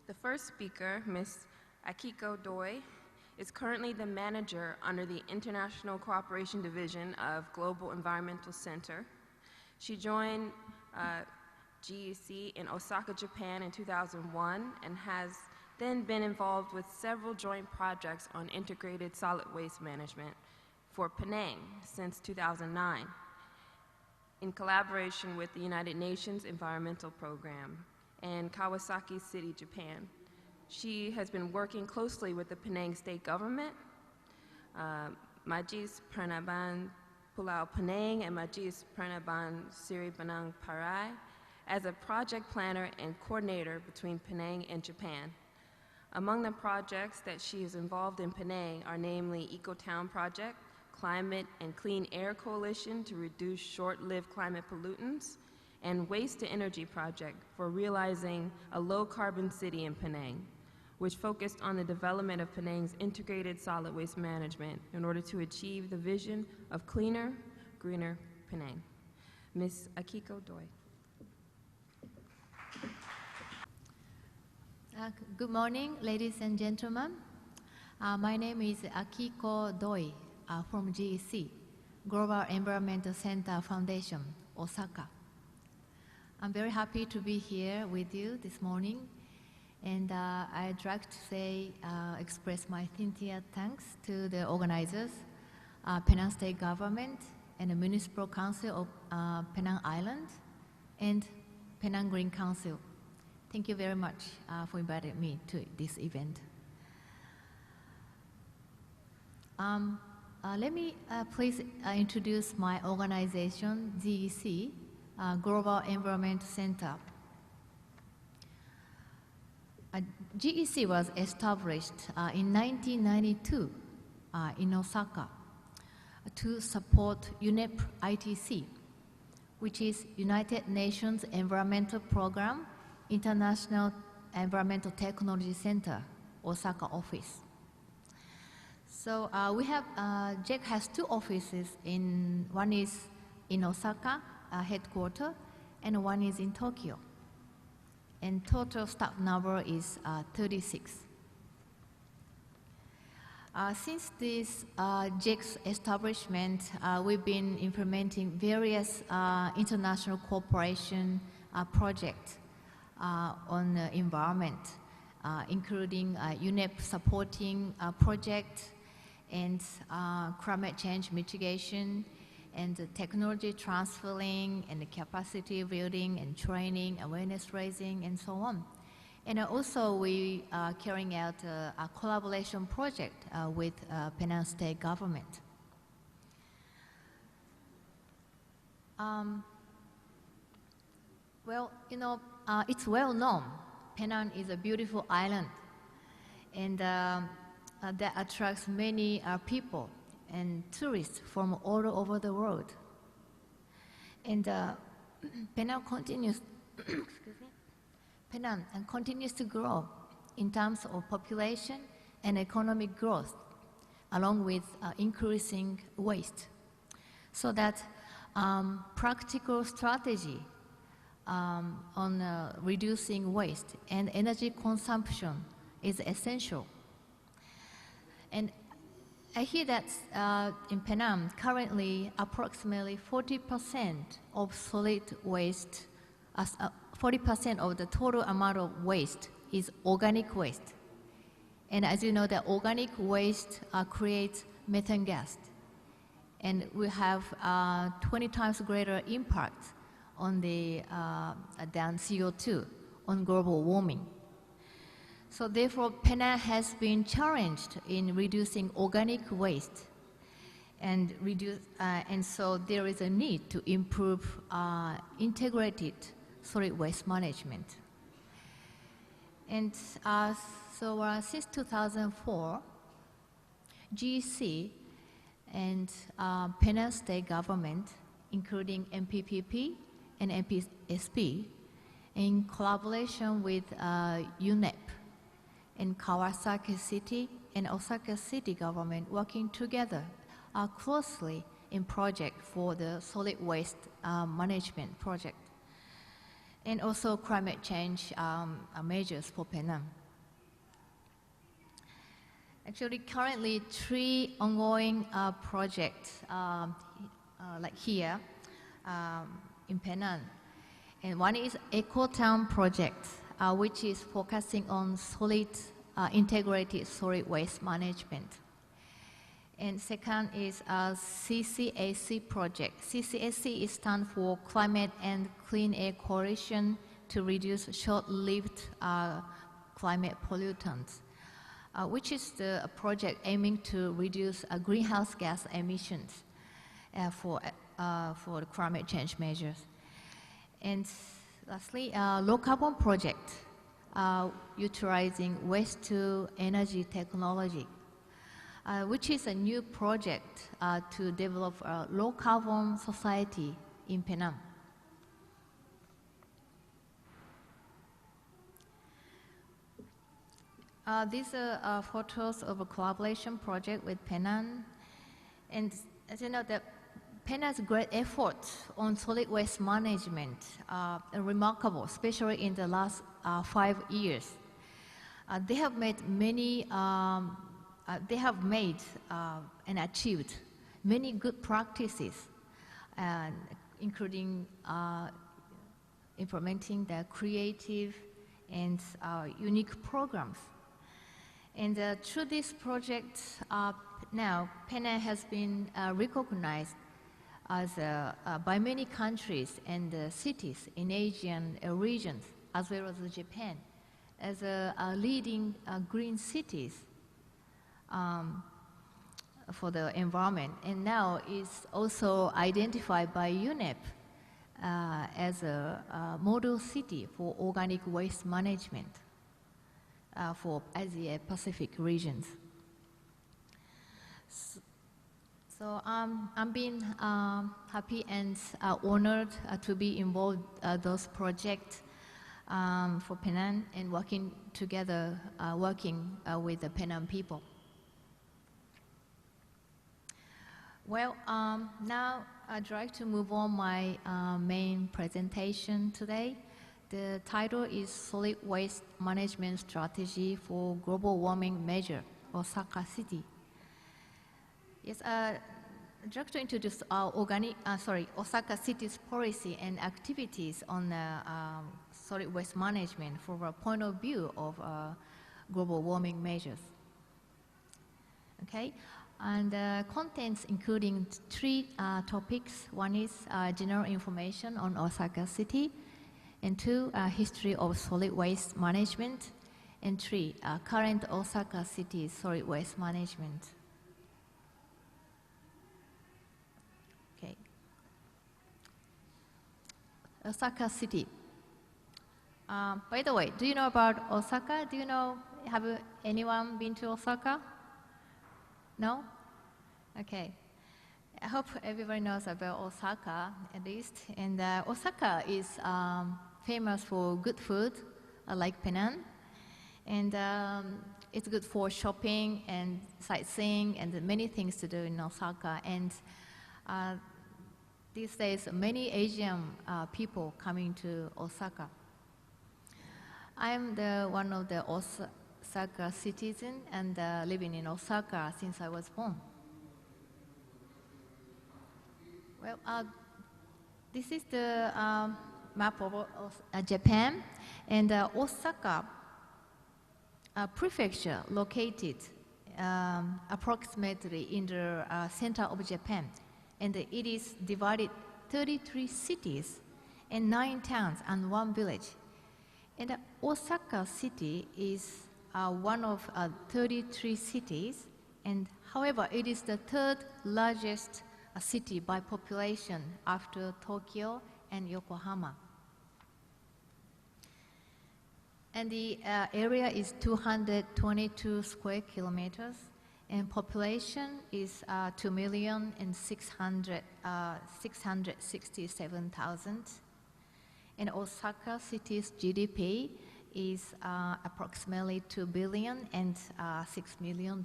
The first speaker, Ms. Akiko Doi, is currently the manager under the International Cooperation Division of Global Environmental Center. She joined GEC in Osaka, Japan in 2001 and has then been involved with several joint projects on integrated solid waste management for Penang since 2009 in collaboration with the United Nations Environmental Program and Kawasaki City, Japan. She has been working closely with the Penang state government, Majlis Pernaban Pulau Penang and Majlis Pernaban Seri Benang Parai, as a project planner and coordinator between Penang and Japan. Among the projects that she is involved in Penang are namely Ecotown Project, Climate and Clean Air Coalition to reduce short-lived climate pollutants, and Waste to Energy Project for realizing a low-carbon city in Penang, which focused on the development of Penang's integrated solid waste management in order to achieve the vision of cleaner, greener Penang. Ms. Akiko Doi. Good morning, ladies and gentlemen. My name is Akiko Doi from GEC, Global Environmental Center Foundation, Osaka. I'm very happy to be here with you this morning, and I'd like to express my sincere thanks to the organizers, Penang State Government and the Municipal Council of Penang Island and Penang Green Council. Thank you very much for inviting me to this event. Let me please introduce my organization, GEC, Global Environment Center. GEC was established in 1992 in Osaka to support UNEP ITC, which is United Nations Environmental Program, International Environmental Technology Center, Osaka office. So we have, JEC has two offices. One is in Osaka, headquarters, and one is in Tokyo. And total staff number is 36. Since this JEC's establishment, we've been implementing various international cooperation projects on the environment, including UNEP supporting project and climate change mitigation and technology transferring and capacity building and training, awareness raising, and so on. And also we are carrying out a collaboration project with Penang State Government. Well, you know, it's well known. Penang is a beautiful island, and that attracts many people and tourists from all over the world. And Penang continues, Penang continues to grow in terms of population and economic growth, along with increasing waste. So that practical strategy on reducing waste and energy consumption is essential. And I hear that in Penang, currently approximately 40% of solid waste, 40% of the total amount of waste is organic waste. And as you know, the organic waste creates methane gas. And we have 20 times greater impact on the, than CO2 on global warming. So therefore, Penang has been challenged in reducing organic waste, and so there is a need to improve integrated solid waste management. And so since 2004, GEC and Penang State Government, including MPPP and MPSP, in collaboration with UNEP and Kawasaki City and Osaka City government, working together closely in project for the solid waste management project. and also climate change measures for Penang. Actually, currently 3 ongoing projects like here in Penang. And one is Eco-Town project, which is focusing on integrated solid waste management. And second is a CCAC project. CCAC is stand for Climate and Clean Air Coalition to reduce short-lived climate pollutants, which is the project aiming to reduce greenhouse gas emissions for the climate change measures. And lastly, low carbon project, utilizing waste to energy technology, which is a new project to develop a low carbon society in Penang. These are photos of a collaboration project with Penang. And as you know, Penang's great efforts on solid waste management are remarkable, especially in the last 5 years. They have made and achieved many good practices, including implementing the creative and unique programs. And through this project, now Penang has been recognized as by many countries and cities in Asian regions, as well as Japan, as a leading green cities for the environment, and now is also identified by UNEP as a model city for organic waste management for Asia Pacific regions. So I'm being happy and honored to be involved in those projects for Penang and working together, with the Penang people. Well, now I'd like to move on my main presentation today. The title is Solid Waste Management Strategy for Global Warming Measure, Osaka City. Yes, I'd like to introduce Osaka City's policy and activities on solid waste management from a point of view of global warming measures. Okay, and contents including 3 topics. One is general information on Osaka City, and 2, history of solid waste management, and 3, current Osaka City's solid waste management. Okay. Osaka City. By the way, do you know about Osaka? Have anyone been to Osaka? No? Okay. I hope everybody knows about Osaka, at least. And Osaka is famous for good food, like Penang. And it's good for shopping and sightseeing and many things to do in Osaka. And these days, many Asian people coming to Osaka. I'm one of the Osaka citizen and living in Osaka since I was born. Well, this is the map of Japan, and Osaka prefecture located approximately in the center of Japan, and it is divided 33 cities and 9 towns and 1 village. And Osaka City is one of 33 cities, and however, it is the 3rd largest city by population after Tokyo and Yokohama. And the area is 222 square kilometers, and population is 2,667,000. And Osaka City's GDP is approximately $2 billion and $6 million.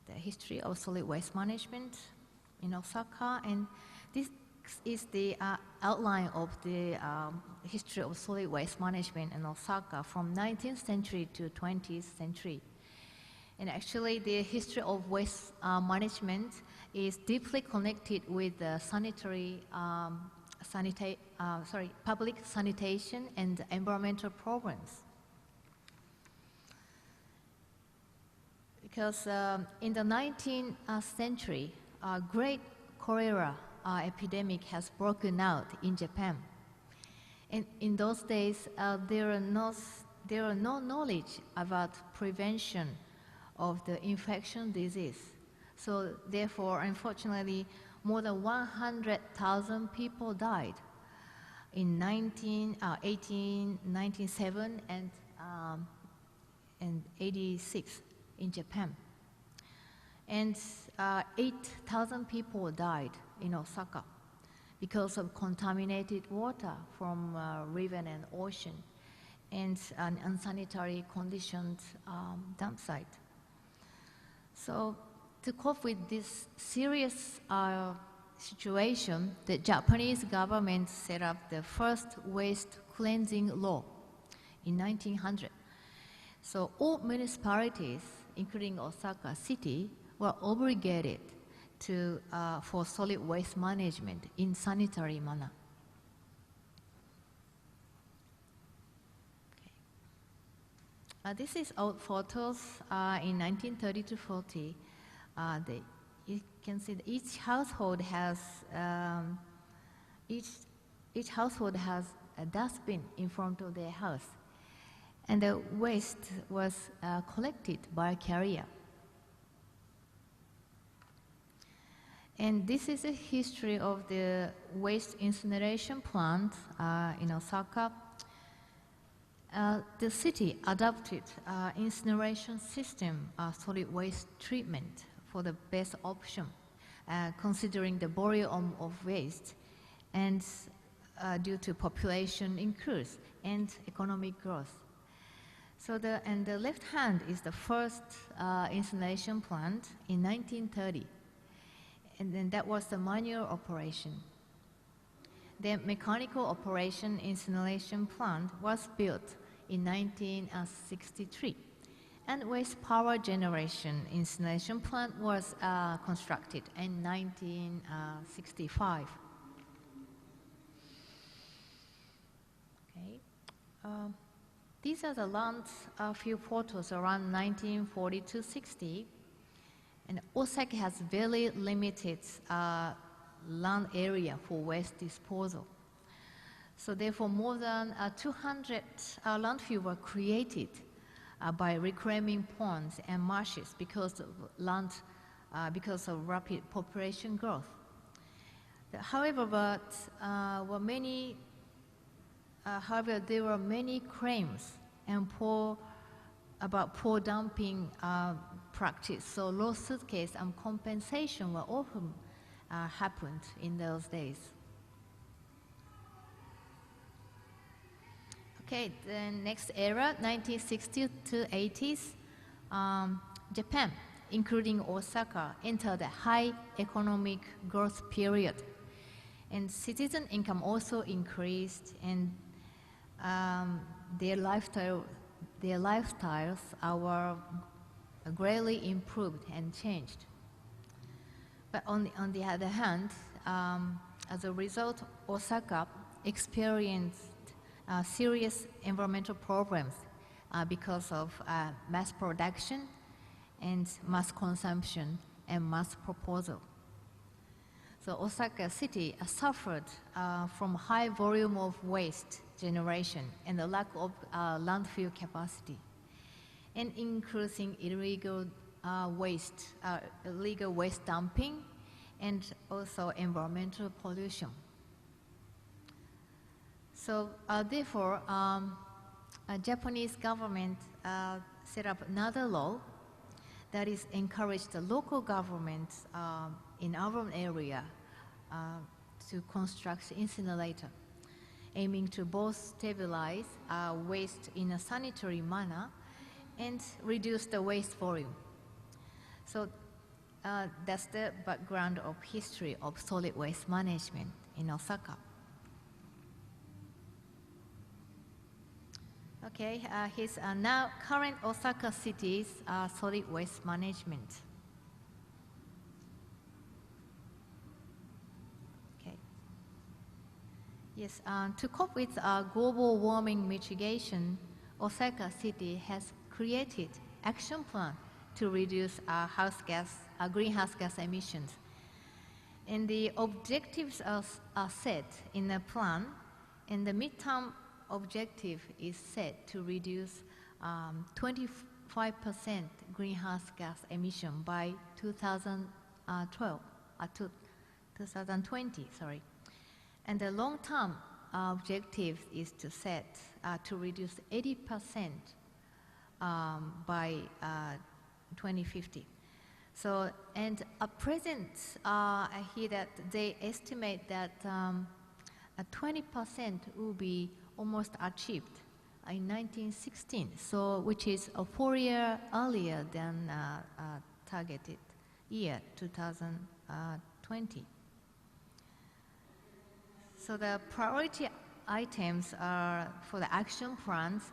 The history of solid waste management in Osaka, and this is the outline of the history of solid waste management in Osaka from 19th century to 20th century. And actually, the history of waste management is deeply connected with the public sanitation and environmental programs. Because in the 19th century, a great cholera epidemic has broken out in Japan. And in those days, there are no knowledge about prevention of the infection disease. So therefore, unfortunately, more than 100,000 people died in 1997 and 86 in Japan. And 8,000 people died in Osaka because of contaminated water from river and ocean and an unsanitary conditioned dump site. So to cope with this serious situation, the Japanese government set up the first waste cleansing law in 1900. So all municipalities, including Osaka City, were obligated to, for solid waste management in sanitary manner. This is old photos in 1930 to 40. You can see that each household has a dustbin in front of their house, and the waste was collected by a carrier. And this is a history of the waste incineration plant in Osaka. The city adopted incineration system, solid waste treatment for the best option, considering the volume of waste and due to population increase and economic growth. So the left hand is the first incineration plant in 1930. And then that was the manual operation. The mechanical operation incineration plant was built in 1963. And waste power generation incineration plant was constructed in 1965. Okay. These are the land few photos around 1940 to 60. And Osaka has very limited land area for waste disposal. So therefore, more than 200 landfills were created by reclaiming ponds and marshes because of rapid population growth. However, there were many claims and about poor dumping practice. So lawsuit case and compensation were often happened in those days. Okay, the next era, 1960s to 80s, Japan, including Osaka, entered a high economic growth period. And citizen income also increased, and their lifestyles were greatly improved and changed. But on the other hand, as a result, Osaka experienced serious environmental problems because of mass production and mass consumption and mass proposal. So Osaka City suffered from high volume of waste generation and the lack of landfill capacity, and increasing illegal waste dumping, and also environmental pollution. So therefore, Japanese government set up another law that is encouraged the local governments in urban area to construct incinerator, aiming to both stabilize waste in a sanitary manner and reduce the waste volume. So that's the background of history of solid waste management in Osaka. Okay, here's now current Osaka city's solid waste management. Okay. Yes, to cope with global warming mitigation, Osaka City has created action plan to reduce greenhouse gas emissions. And the objectives are set in the plan, and the midterm objective is set to reduce 25% greenhouse gas emission by 2020, sorry. And the long-term objective is to set to reduce 80% by 2050. So, and at present, I hear that they estimate that 20% will be almost achieved in 1916, so which is 4 years earlier than targeted year 2020. So the priority items are for the action plans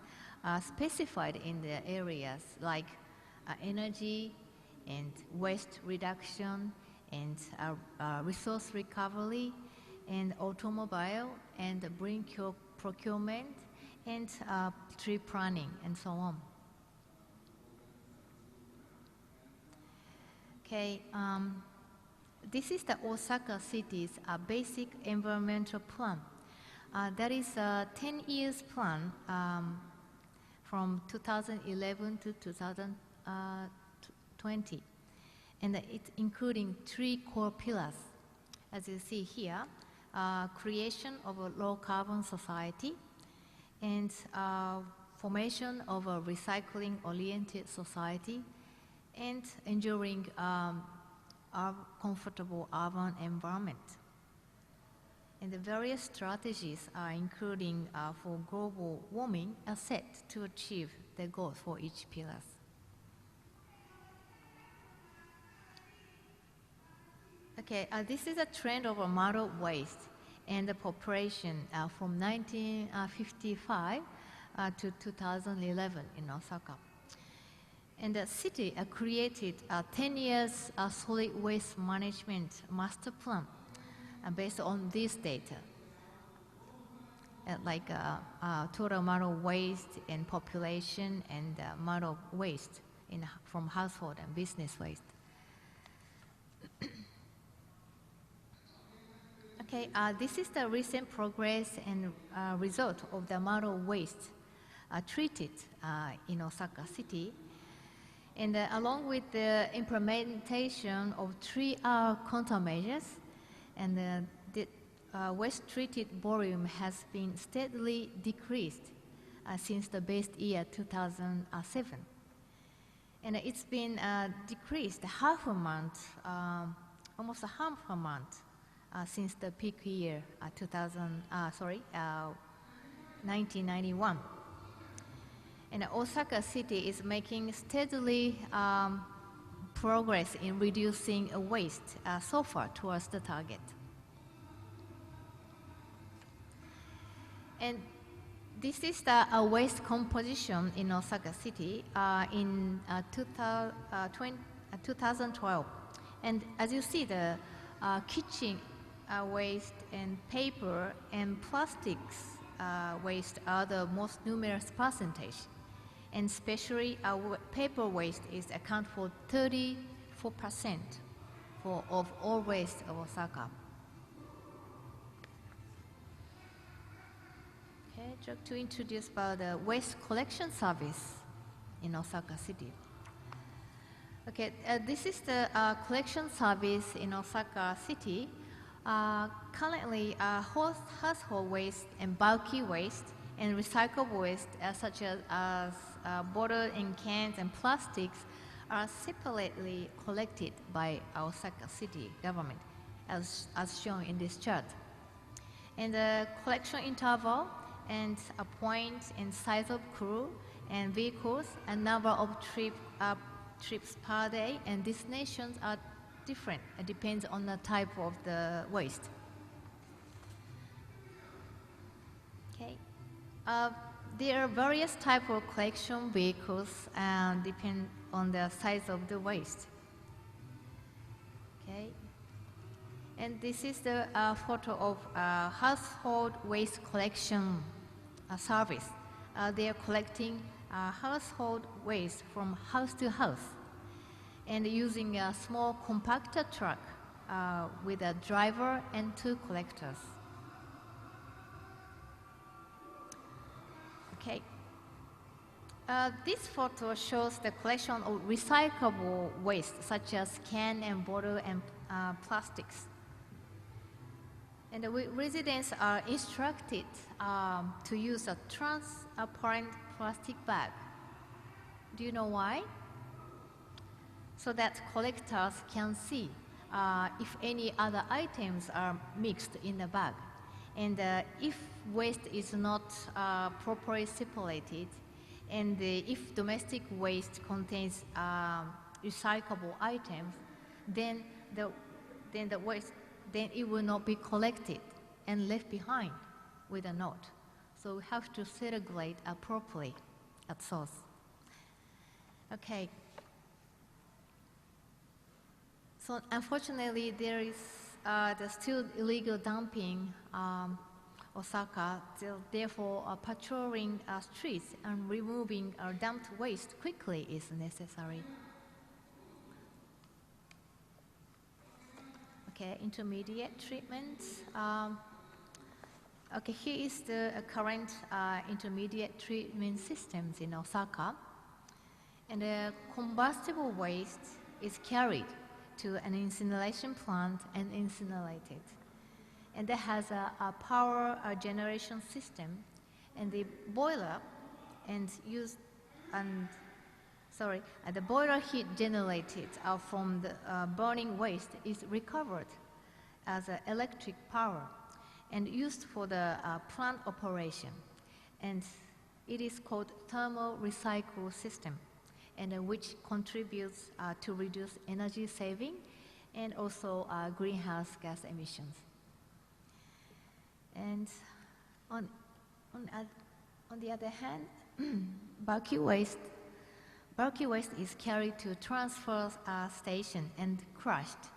specified in the areas like energy and waste reduction and resource recovery and automobile and green procurement and tree planting and so on. Okay, this is the Osaka City's basic environmental plan. That is a 10 years plan from 2011 to 2020. And it's including 3 core pillars. As you see here, creation of a low carbon society and formation of a recycling oriented society and ensuring a comfortable urban environment. And the various strategies are including for global warming are set to achieve the goals for each pillar. Okay, this is a trend of a model waste and the population from 1955 to 2011 in Osaka. And the city created a 10 years solid waste management master plan based on this data, like total amount of waste and population and amount of waste from household and business waste. Okay, this is the recent progress and result of the amount of waste treated in Osaka City. And along with the implementation of 3R countermeasures, and the waste treated volume has been steadily decreased since the base year 2007. And it's been decreased half a month, almost a half a month since the peak year 1991. And Osaka City is making steadily progress in reducing waste so far towards the target. And this is the waste composition in Osaka City in 2012. And as you see, the kitchen waste and paper and plastics waste are the most numerous percentage. And especially paper waste is account for 34% of all waste of Osaka. Okay, just to introduce about the waste collection service in Osaka City. Okay, this is the collection service in Osaka City. Currently, household waste and bulky waste and recyclable waste such as bottle and cans and plastics are separately collected by Osaka City government as shown in this chart. And the collection interval and a point and size of crew and vehicles and number of trips per day and destinations are different. It depends on the type of the waste. There are various types of collection vehicles and depend on the size of the waste. Okay. And this is the photo of household waste collection service. They are collecting household waste from house to house and using a small compactor truck with a driver and 2 collectors. Okay. This photo shows the collection of recyclable waste such as can and bottle and plastics. And the residents are instructed to use a transparent plastic bag. Do you know why? So that collectors can see if any other items are mixed in the bag. And if waste is not properly separated, and if domestic waste contains recyclable items, then it will not be collected and left behind with a note. So we have to segregate properly at source. Okay. So unfortunately, there is still illegal dumping Osaka. Therefore, patrolling streets and removing dumped waste quickly is necessary. Okay, intermediate treatments. Okay, here is the current intermediate treatment systems in Osaka. And the combustible waste is carried to an incineration plant and incinerated. And that has a power generation system, and the boiler the boiler heat generated from the burning waste is recovered as electric power and used for the plant operation. And it is called thermal recycle system, and which contributes to reduce energy saving and also greenhouse gas emissions. And on the other hand, bulky waste is carried to transfer station and crushed,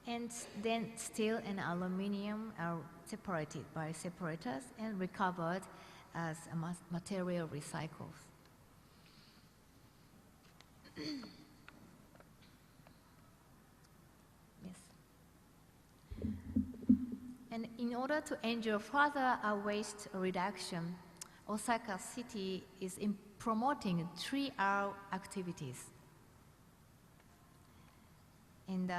and then steel and aluminum are separated by separators and recovered as material recycles. Yes. And in order to ensure further waste reduction, Osaka City is promoting 3R activities. And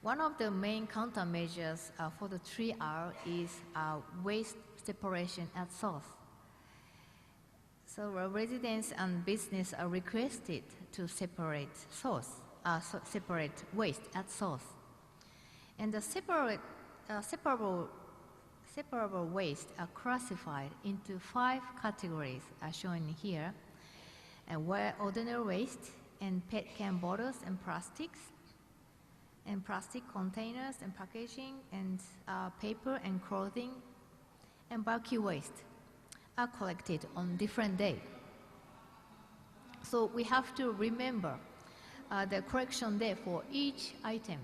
one of the main countermeasures for the 3R is waste separation at source. So residents and business are requested to separate separate waste at source. And the separable waste are classified into 5 categories as shown here, and where ordinary waste and PET can bottles and plastics, and plastic containers and packaging, and paper and clothing, and bulky waste are collected on different days. So we have to remember the collection day for each item.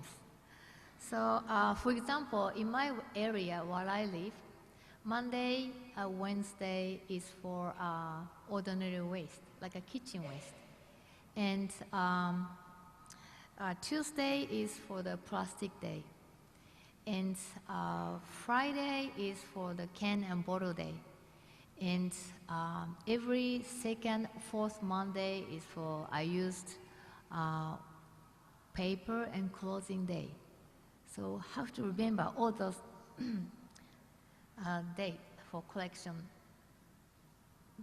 So, for example, in my area where I live, Monday, Wednesday is for ordinary waste, like a kitchen waste. And Tuesday is for the plastic day. And Friday is for the can and bottle day. And every second, fourth Monday is for I used paper and clothing day. So have to remember all those dates for collection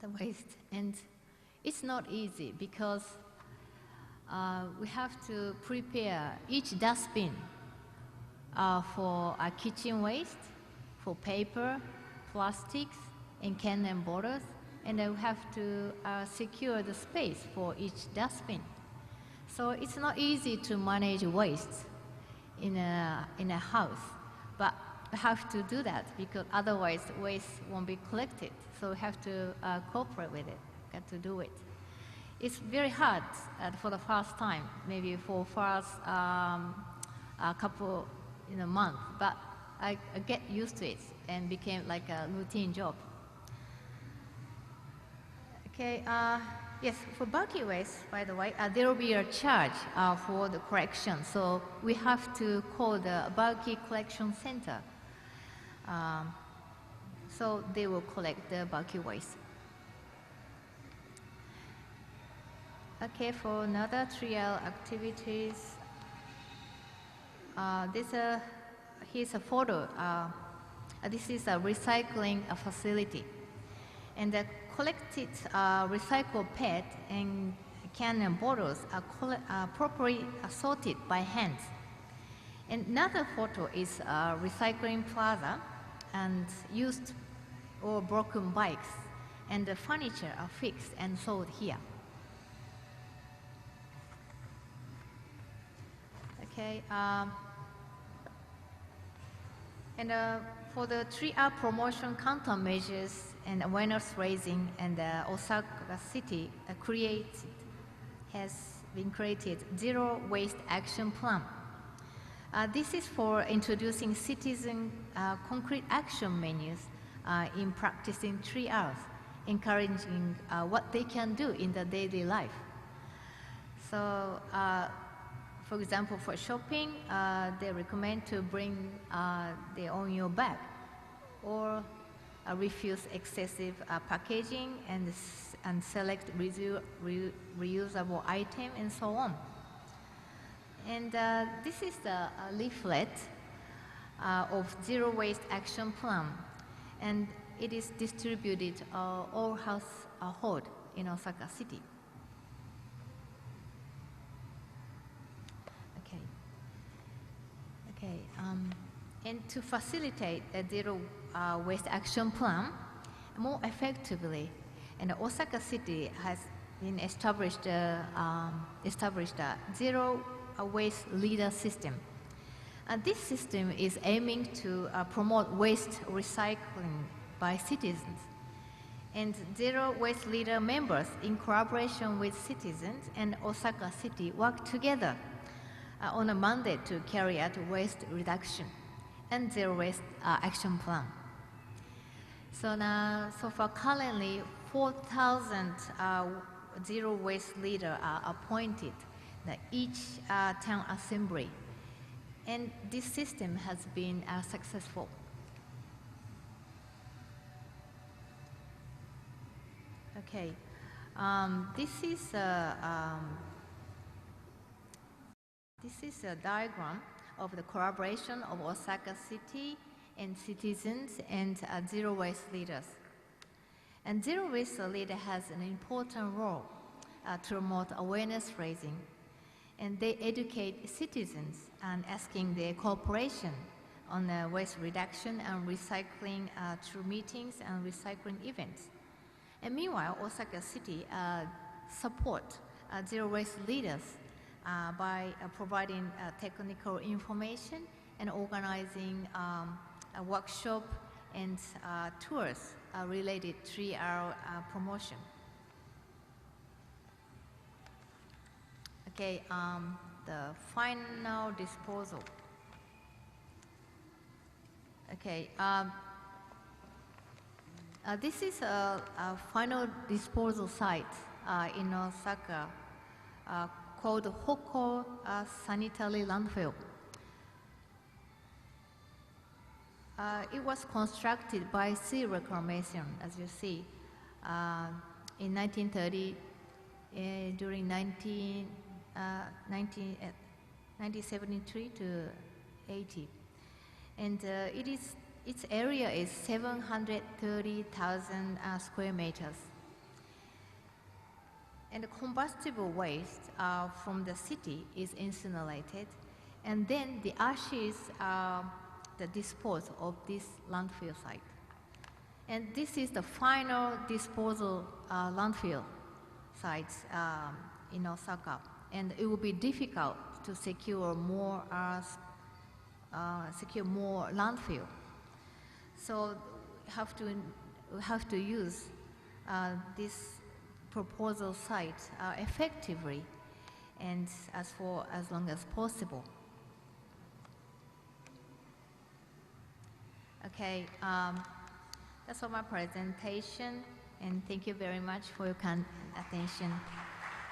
the waste. And it's not easy because we have to prepare each dustbin for kitchen waste, for paper, plastics, and can and bottles, and then we have to secure the space for each dustbin. So it's not easy to manage waste in a house, but have to do that because otherwise waste won't be collected. So we have to cooperate with it, got to do it. It's very hard for the first time, maybe for first a couple months, but I get used to it and became like a routine job. Okay, yes, for bulky waste, by the way, there will be a charge for the collection. So we have to call the bulky collection center. So they will collect the bulky waste. Okay, for another trial activities, here's a photo. This is a recycling facility. And the collected recycled PET and can and bottles are properly sorted by hand. Another photo is a recycling plaza and used or broken bikes, and the furniture are fixed and sold here. Okay, for the 3R promotion countermeasures and awareness raising, and Osaka City has been created Zero Waste Action Plan. This is for introducing citizen concrete action menus in practicing 3Rs, encouraging what they can do in their daily life. So, for example, for shopping, they recommend to bring their own your bag, or refuse excessive packaging and select reusable item and so on. And this is the leaflet of Zero Waste Action Plan, and it is distributed all household in Osaka City. Okay, and to facilitate a Zero Waste Action Plan more effectively, and Osaka City has been established a Zero Waste Leader system. This system is aiming to promote waste recycling by citizens. And Zero Waste Leader members, in collaboration with citizens and Osaka City, work together on a mandate to carry out waste reduction and Zero Waste Action Plan. So far currently 4,000 Zero Waste Leaders are appointed in each town assembly, and this system has been successful. Okay, this is a diagram of the collaboration of Osaka City and citizens and Zero Waste Leaders. And Zero Waste Leader has an important role to promote awareness raising, and they educate citizens and asking their cooperation on waste reduction and recycling through meetings and recycling events. And meanwhile, Osaka City support Zero Waste Leaders by providing technical information and organizing a workshop and tours related to 3R promotion. Okay, the final disposal. Okay, this is a final disposal site in Osaka called Hoko Sanitary Landfill. It was constructed by Sea Reclamation, as you see, in 1930, during 1973 to 80. And its area is 730,000 square meters. And the combustible waste from the city is incinerated, and then the ashes are disposed of this landfill site. And this is the final disposal landfill site in Osaka, and it will be difficult to secure more landfill So we have to use this proposal site effectively and as long as possible. Okay, that's all my presentation, and thank you very much for your kind attention.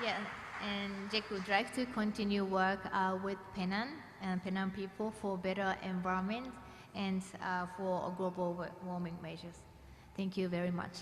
Yeah, and Jack would like to continue work with Penang and Penang people for better environment and for global warming measures. Thank you very much.